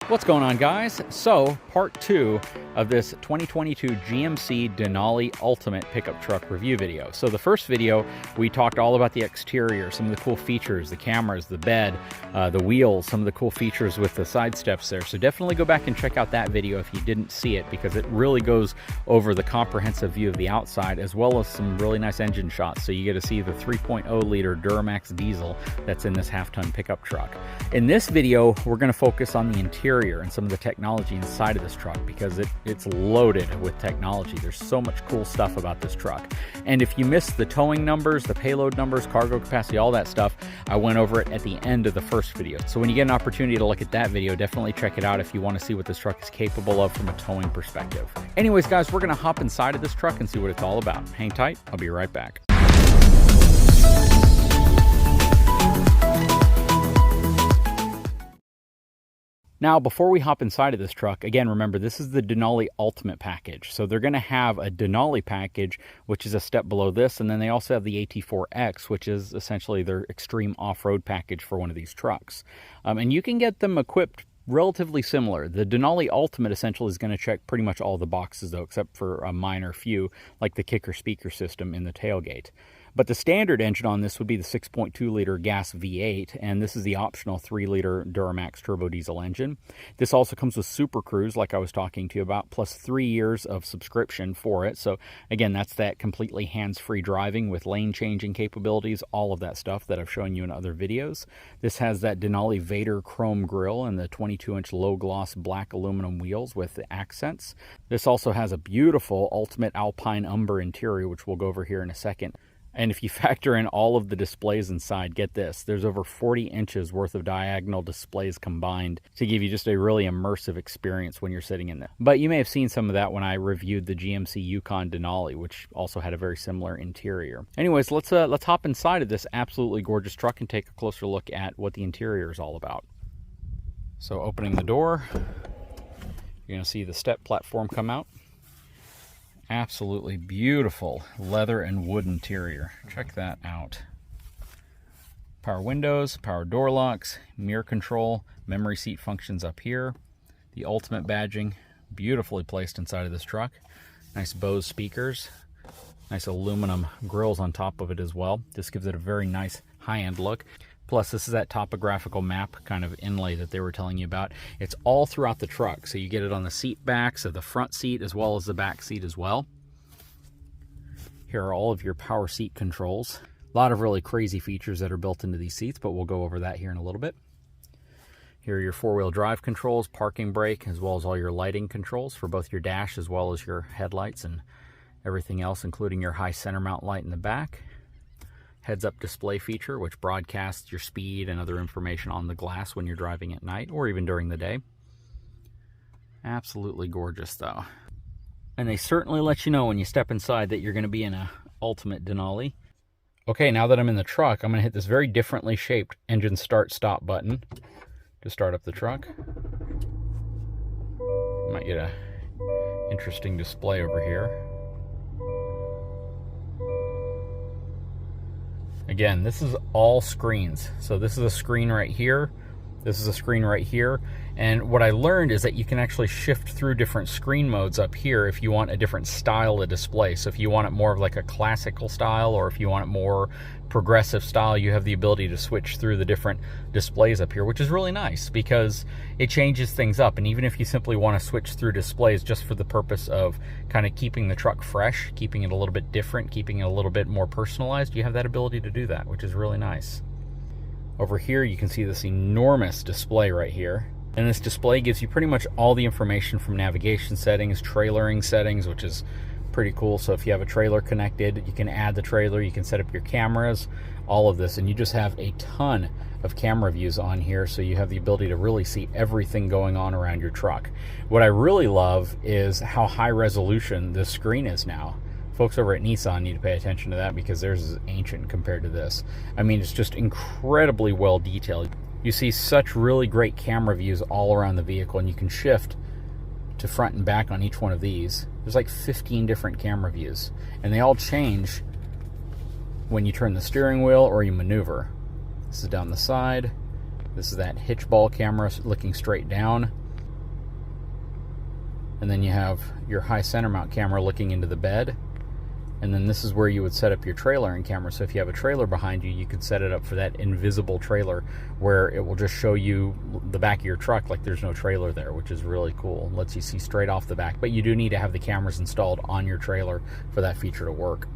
What's going on, guys? So, part 2 of this 2022 GMC Denali Ultimate pickup truck review video. So the first video, we talked all about the exterior, some of the cool features, the cameras, the bed, the wheels, some of the cool features with the side steps there. So definitely go back and check out that video if you didn't see it, because it really goes over the comprehensive view of the outside, as well as some really nice engine shots. So you get to see the 3.0 liter Duramax diesel that's in this half-ton pickup truck. In this video, we're going to focus on the interior and some of the technology inside of this truck, because it's loaded with technology. There's so much cool stuff about this truck. And if you missed the towing numbers, the payload numbers, cargo capacity, all that stuff, I went over it at the end of the first video. So when you get an opportunity to look at that video, definitely check it out if you want to see what this truck is capable of from a towing perspective. Anyways, guys, we're going to hop inside of this truck and see what it's all about. Hang tight. I'll be right back. Now, before we hop inside of this truck, again, remember, this is the Denali Ultimate package. So they're going to have a Denali package, which is a step below this, and then they also have the AT4X, which is essentially their extreme off-road package for one of these trucks. And you can get them equipped relatively similar. The Denali Ultimate essentially is going to check pretty much all the boxes, though, except for a minor few, like the kicker speaker system in the tailgate. But the standard engine on this would be the 6.2 liter gas V8, and this is the optional 3 liter Duramax turbo diesel engine. This also comes with Super Cruise, like I was talking to you about, plus 3 years of subscription for it. So again, that's that completely hands-free driving with lane changing capabilities, all of that stuff that I've shown you in other videos. This has that Denali Vader chrome grille and the 22-inch low-gloss black aluminum wheels with the accents. This also has a beautiful Ultimate Alpine Umber interior, which we'll go over here in a second. And if you factor in all of the displays inside, get this, there's over 40 inches worth of diagonal displays combined to give you just a really immersive experience when you're sitting in there. But you may have seen some of that when I reviewed the GMC Yukon Denali, which also had a very similar interior. Anyways, let's hop inside of this absolutely gorgeous truck and take a closer look at what the interior is all about. So opening the door, you're going to see the step platform come out. Absolutely beautiful leather and wood interior. Check that out. Power windows, power door locks, mirror control, memory seat functions up here. The Ultimate badging, beautifully placed inside of this truck. Nice Bose speakers. Nice aluminum grills on top of it as well. This gives it a very nice high-end look. Plus, this is that topographical map kind of inlay that they were telling you about. It's all throughout the truck, so you get it on the seat backs of the front seat as well as the back seat as well. Here are all of your power seat controls. A lot of really crazy features that are built into these seats, but we'll go over that here in a little bit. Here are your four-wheel drive controls, parking brake, as well as all your lighting controls for both your dash as well as your headlights and everything else, including your high center mount light in the back. Heads-up display feature, which broadcasts your speed and other information on the glass when you're driving at night or even during the day. Absolutely gorgeous, though. And they certainly let you know when you step inside that you're going to be in a Ultimate Denali. Okay, now that I'm in the truck, I'm going to hit this very differently shaped engine start-stop button to start up the truck. Might get a interesting display over here. Again, this is all screens. So this is a screen right here. This is a screen right here. And what I learned is that you can actually shift through different screen modes up here if you want a different style of display. So if you want it more of like a classical style, or if you want it more progressive style, you have the ability to switch through the different displays up here, which is really nice because it changes things up. And even if you simply want to switch through displays just for the purpose of kind of keeping the truck fresh, keeping it a little bit different, keeping it a little bit more personalized, you have that ability to do that, which is really nice. Over here, you can see this enormous display right here. And this display gives you pretty much all the information from navigation settings, trailering settings, which is pretty cool. So if you have a trailer connected, you can add the trailer, you can set up your cameras, all of this. And you just have a ton of camera views on here, so you have the ability to really see everything going on around your truck. What I really love is how high resolution this screen is now. Folks over at Nissan need to pay attention to that because theirs is ancient compared to this. I mean, it's just incredibly well detailed. You see such really great camera views all around the vehicle, and you can shift to front and back on each one of these. There's like 15 different camera views, and they all change when you turn the steering wheel or you maneuver. This is down the side. This is that hitch ball camera looking straight down. And then you have your high center mount camera looking into the bed. And then this is where you would set up your trailer and camera. So if you have a trailer behind you, you could set it up for that invisible trailer where it will just show you the back of your truck like there's no trailer there, which is really cool. It lets you see straight off the back. But you do need to have the cameras installed on your trailer for that feature to work.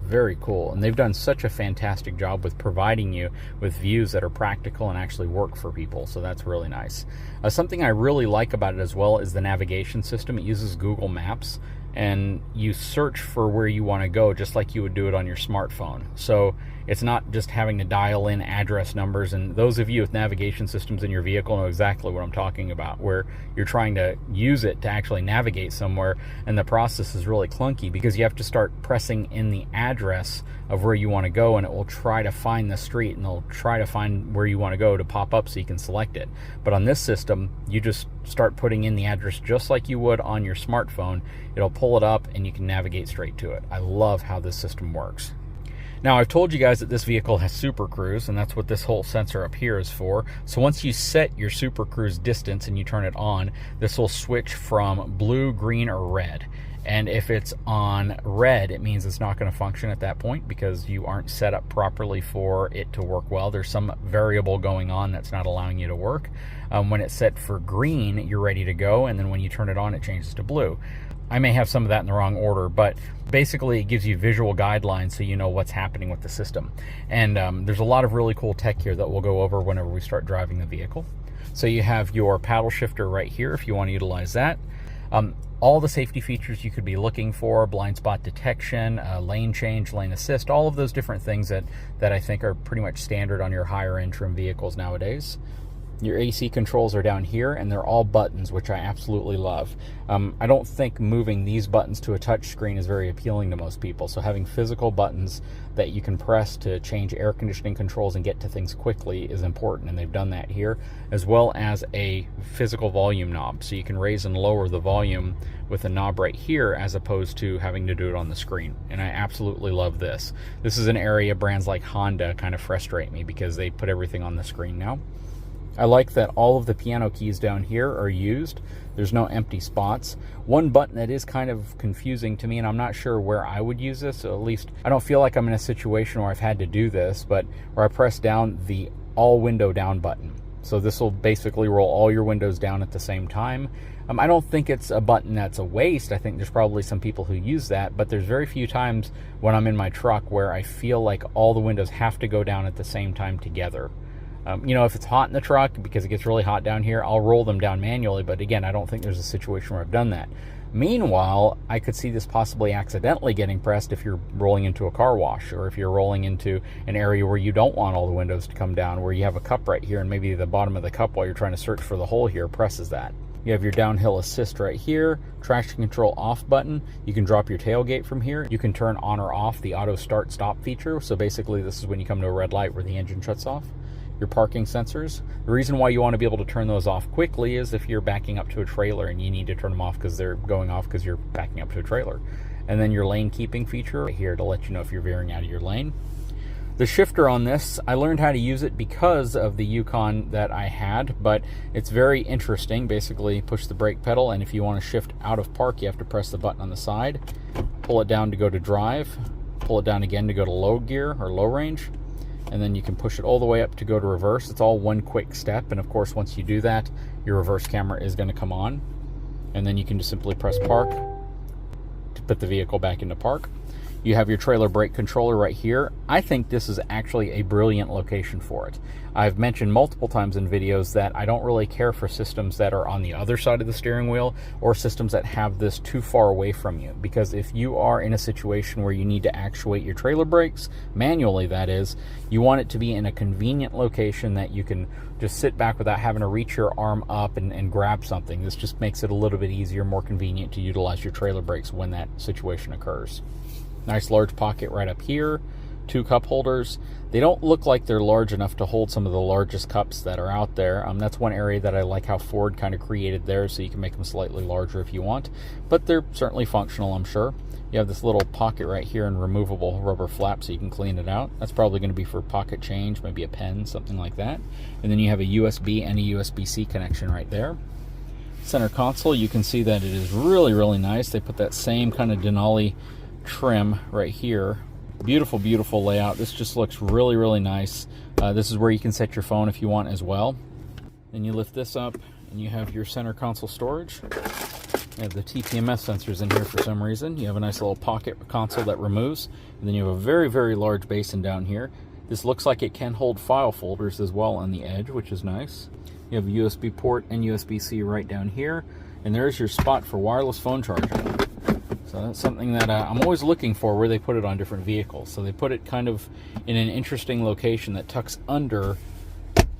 Very cool. And they've done such a fantastic job with providing you with views that are practical and actually work for people. So that's really nice. Something I really like about it as well is the navigation system. It uses Google Maps, and you search for where you want to go just like you would do it on your smartphone. So it's not just having to dial in address numbers, and those of you with navigation systems in your vehicle know exactly what I'm talking about, where you're trying to use it to actually navigate somewhere, and the process is really clunky because you have to start pressing in the address of where you want to go, and it will try to find the street, and it'll try to find where you want to go to pop up so you can select it. But on this system, you just start putting in the address just like you would on your smartphone. It'll pull it up and you can navigate straight to it. I love how this system works. Now, I've told you guys that this vehicle has Super Cruise, and that's what this whole sensor up here is for. So once you set your Super Cruise distance and you turn it on, this will switch from blue, green, or red. And if it's on red, it means it's not going to function at that point because you aren't set up properly for it to work well. There's some variable going on that's not allowing you to work. When it's set for green, you're ready to go, and then when you turn it on, it changes to blue. I may have some of that in the wrong order, but basically it gives you visual guidelines so you know what's happening with the system. And there's a lot of really cool tech here that we'll go over whenever we start driving the vehicle. So you have your paddle shifter right here if you want to utilize that. All the safety features you could be looking for, blind spot detection, lane change, lane assist, all of those different things that I think are pretty much standard on your higher end trim vehicles nowadays. Your AC controls are down here, and they're all buttons, which I absolutely love. I don't think moving these buttons to a touch screen is very appealing to most people, so having physical buttons that you can press to change air conditioning controls and get to things quickly is important, and they've done that here, as well as a physical volume knob, so you can raise and lower the volume with a knob right here as opposed to having to do it on the screen. And I absolutely love this. This is an area brands like Honda kind of frustrate me because they put everything on the screen now. I like that all of the piano keys down here are used. There's no empty spots. One button that is kind of confusing to me, and I'm not sure where I would use this, so at least I don't feel like I'm in a situation where I've had to do this, but where I press down the all window down button. So this will basically roll all your windows down at the same time. I don't think it's a button that's a waste. I think there's probably some people who use that, but there's very few times when I'm in my truck where I feel like all the windows have to go down at the same time together. You know, if it's hot in the truck, because it gets really hot down here, I'll roll them down manually, but again, I don't think there's a situation where I've done that. Meanwhile, I could see this possibly accidentally getting pressed if you're rolling into a car wash, or if you're rolling into an area where you don't want all the windows to come down, where you have a cup right here, and maybe the bottom of the cup while you're trying to search for the hole here presses that. You have your downhill assist right here, traction control off button. You can drop your tailgate from here. You can turn on or off the auto start stop feature. So basically this is when you come to a red light where the engine shuts off. Your parking sensors. The reason why you want to be able to turn those off quickly is if you're backing up to a trailer and you need to turn them off because they're going off because you're backing up to a trailer. And then your lane keeping feature right here to let you know if you're veering out of your lane. The shifter on this, I learned how to use it because of the Yukon that I had, but it's very interesting. Basically, push the brake pedal, and if you want to shift out of park, you have to press the button on the side. Pull it down to go to drive. Pull it down again to go to low gear or low range. And then you can push it all the way up to go to reverse. It's all one quick step, and of course once you do that, your reverse camera is going to come on, and then you can just simply press park to put the vehicle back into park. You have your trailer brake controller right here. I think this is actually a brilliant location for it. I've mentioned multiple times in videos that I don't really care for systems that are on the other side of the steering wheel or systems that have this too far away from you, because if you are in a situation where you need to actuate your trailer brakes, manually that is, you want it to be in a convenient location that you can just sit back without having to reach your arm up and grab something. This just makes it a little bit easier, more convenient to utilize your trailer brakes when that situation occurs. Nice large pocket right up here, 2 cup holders. They don't look like they're large enough to hold some of the largest cups that are out there. That's one area that I like how Ford kind of created theirs, so you can make them slightly larger if you want, but they're certainly functional, I'm sure. You have this little pocket right here and removable rubber flap so you can clean it out. That's probably going to be for pocket change, maybe a pen, something like that. And then you have a USB and a USB-C connection right there. Center console, you can see that it is really, really nice. They put that same kind of Denali trim right here. Beautiful, beautiful layout. This just looks really, really nice. This is where you can set your phone if you want as well. Then you lift this up and you have your center console storage. You have the TPMS sensors in here for some reason. You have a nice little pocket console that removes. And then you have a very, very large basin down here. This looks like it can hold file folders as well on the edge, which is nice. You have a USB port and USB-C right down here. And there's your spot for wireless phone charging. So that's something that I'm always looking for, where they put it on different vehicles. So they put it kind of in an interesting location that tucks under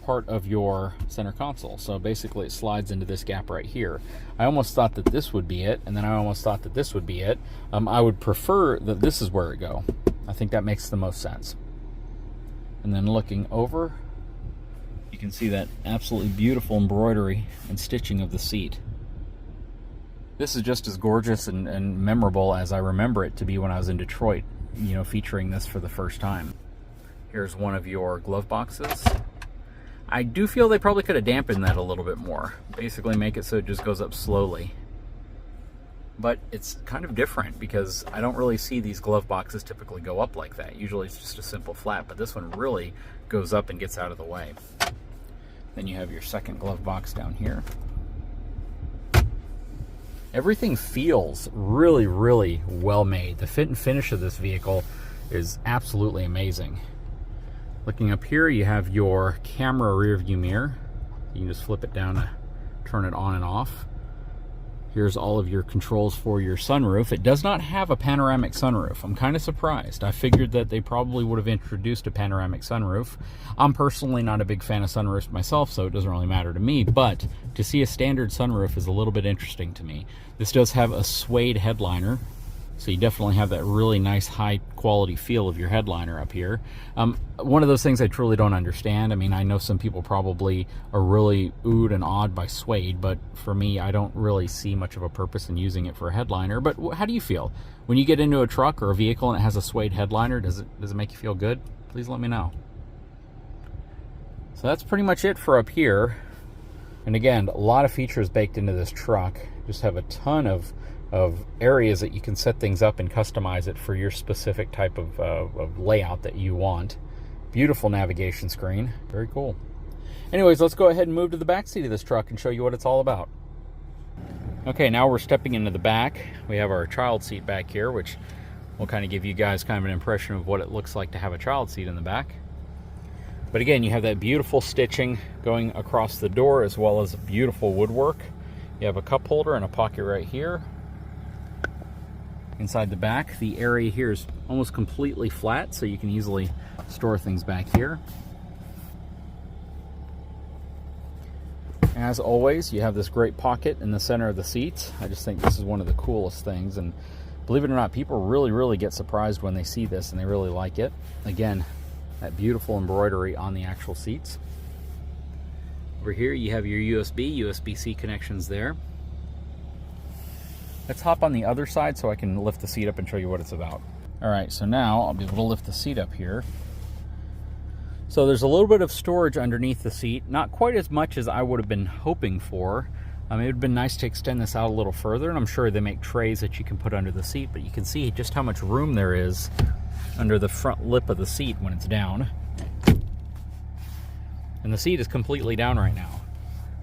part of your center console. So basically it slides into this gap right here. I almost thought that this would be it, and then I almost thought that this would be it. I would prefer that this is where it go. I think that makes the most sense. And then looking over, you can see that absolutely beautiful embroidery and stitching of the seat. This is just as gorgeous and memorable as I remember it to be when I was in Detroit, you know, featuring this for the first time. Here's one of your glove boxes. I do feel they probably could have dampened that a little bit more. Basically make it so it just goes up slowly. But it's kind of different because I don't really see these glove boxes typically go up like that. Usually it's just a simple flat, but this one really goes up and gets out of the way. Then you have your second glove box down here. Everything feels really, really well made. The fit and finish of this vehicle is absolutely amazing. Looking up here, you have your camera rear view mirror. You can just flip it down to turn it on and off. Here's all of your controls for your sunroof. It does not have a panoramic sunroof. I'm kind of surprised. I figured that they probably would have introduced a panoramic sunroof. I'm personally not a big fan of sunroofs myself, so it doesn't really matter to me, but to see a standard sunroof is a little bit interesting to me. This does have a suede headliner, so you definitely have that really nice high quality feel of your headliner up here. One of those things I truly don't understand. I mean, I know some people probably are really oohed and awed by suede, but for me, I don't really see much of a purpose in using it for a headliner. But how do you feel when you get into a truck or a vehicle and it has a suede headliner? Does it make you feel good? Please let me know. So that's pretty much it for up here. And again, a lot of features baked into this truck. Just have a ton of areas that you can set things up and customize it for your specific type of layout that you want. Beautiful navigation screen. Very cool. Anyways, let's go ahead and move to the back seat of this truck and show you what it's all about. Okay, now we're stepping into the back. We have our child seat back here, which will kind of give you guys kind of an impression of what it looks like to have a child seat in the back. But again, you have that beautiful stitching going across the door, as well as beautiful woodwork. You have a cup holder and a pocket right here. Inside the back, the area here is almost completely flat, so you can easily store things back here. As always, you have this great pocket in the center of the seats. I just think this is one of the coolest things, and believe it or not, people really get surprised when they see this and they really like it. Again, that beautiful embroidery on the actual seats. Over here you have your USB-C connections there. Let's hop on the other side so I can lift the seat up and show you what it's about. Alright, so now I'll be able to lift the seat up here. So there's a little bit of storage underneath the seat, not quite as much as I would have been hoping for. It would have been nice to extend this out a little further, and I'm sure they make trays that you can put under the seat, but you can see just how much room there is under the front lip of the seat when it's down. And the seat is completely down right now.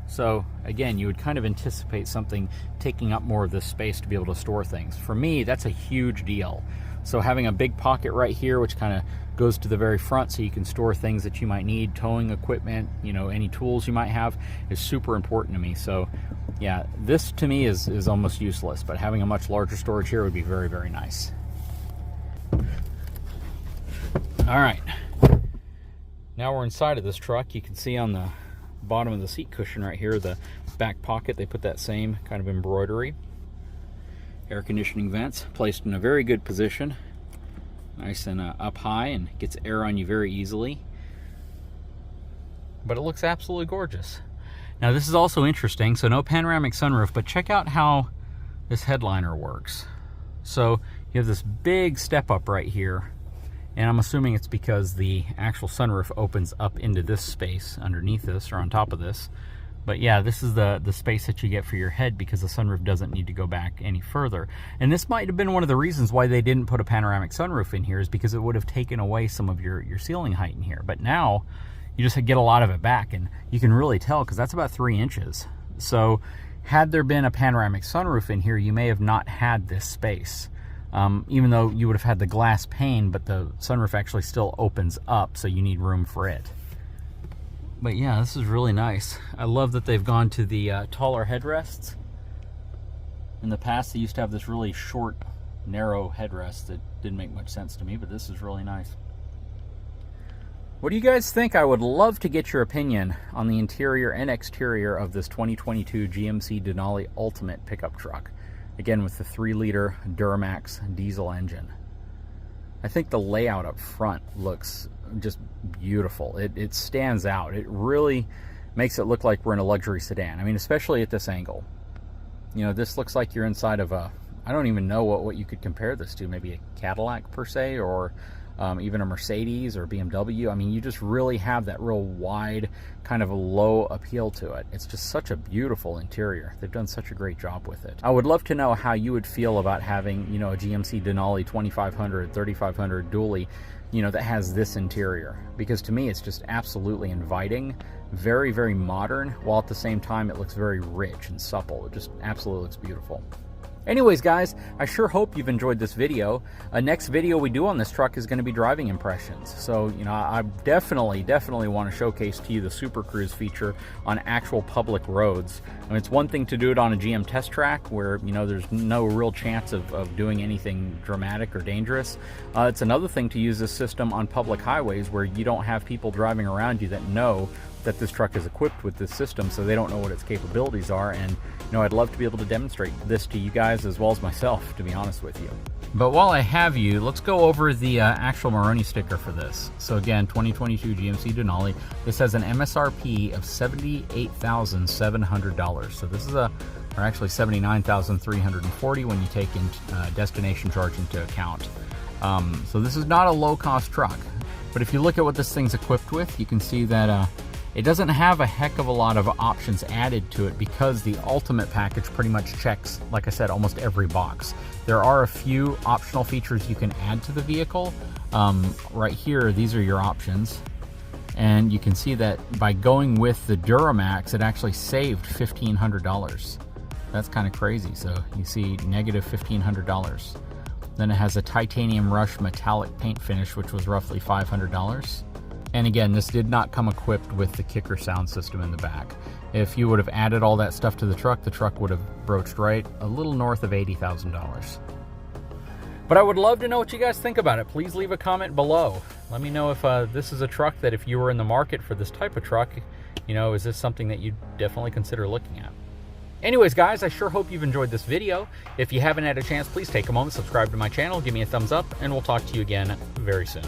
So again, you would kind of anticipate something taking up more of this space to be able to store things. For me, that's a huge deal. So having a big pocket right here, which kind of goes to the very front so you can store things that you might need, towing equipment, you know, any tools you might have, is super important to me. So yeah, this to me is almost useless, but having a much larger storage here would be very nice. All right, now we're inside of this truck. You can see on the bottom of the seat cushion right here, the back pocket, they put that same kind of embroidery. Air conditioning vents placed in a very good position, nice and up high, and gets air on you very easily. But it looks absolutely gorgeous. Now this is also interesting, so no panoramic sunroof, but check out how this headliner works. So you have this big step up right here, and I'm assuming it's because the actual sunroof opens up into this space underneath this or on top of this. But yeah, this is the space that you get for your head because the sunroof doesn't need to go back any further. And this might have been one of the reasons why they didn't put a panoramic sunroof in here, is because it would have taken away some of your ceiling height in here. But now you just get a lot of it back, and you can really tell because that's about 3 inches. So had there been a panoramic sunroof in here, you may have not had this space. Even though you would have had the glass pane, but the sunroof actually still opens up, so you need room for it. But yeah, this is really nice. I love that they've gone to the taller headrests. In the past, they used to have this really short, narrow headrest that didn't make much sense to me, but this is really nice. What do you guys think? I would love to get your opinion on the interior and exterior of this 2022 GMC Denali Ultimate pickup truck. Again, with the 3-liter Duramax diesel engine. I think the layout up front looks just beautiful. It stands out. It really makes it look like we're in a luxury sedan. I mean, especially at this angle. You know, this looks like you're inside of a, I don't even know what you could compare this to. Maybe a Cadillac per se, or even a Mercedes or BMW. I mean, you just really have that real wide, kind of a low appeal to it. It's just such a beautiful interior. They've done such a great job with it. I would love to know how you would feel about having, you know, a GMC Denali 2500, 3500 dually, you know, that has this interior. Because to me, it's just absolutely inviting, very, very modern, while at the same time it looks very rich and supple. It just absolutely looks beautiful. Anyways, guys, I sure hope you've enjoyed this video. Next video we do on this truck is going to be driving impressions. So, you know, I definitely want to showcase to you the Super Cruise feature on actual public roads. I mean, it's one thing to do it on a GM test track where, you know, there's no real chance of doing anything dramatic or dangerous. It's another thing to use this system on public highways where you don't have people driving around you that know that this truck is equipped with this system, so they don't know what its capabilities are. And you know, I'd love to be able to demonstrate this to you guys as well as myself, to be honest with you. But while I have you, let's go over the actual Maroni sticker for this. So again, 2022 GMC Denali. This has an MSRP of $78,700. So this is or actually $79,340 when you take in destination charge into account. So this is not a low-cost truck. But if you look at what this thing's equipped with, you can see that it doesn't have a heck of a lot of options added to it because the Ultimate package pretty much checks, like I said, almost every box. There are a few optional features you can add to the vehicle. Right here, these are your options. And you can see that by going with the Duramax, it actually saved $1,500. That's kind of crazy. So you see negative $1,500. Then it has a titanium rush metallic paint finish, which was roughly $500. And again, this did not come equipped with the kicker sound system in the back. If you would have added all that stuff to the truck would have broached right a little north of $80,000. But I would love to know what you guys think about it. Please leave a comment below. Let me know if this is a truck that, if you were in the market for this type of truck, you know, is this something that you'd definitely consider looking at? Anyways, guys, I sure hope you've enjoyed this video. If you haven't had a chance, please take a moment, subscribe to my channel, give me a thumbs up, and we'll talk to you again very soon.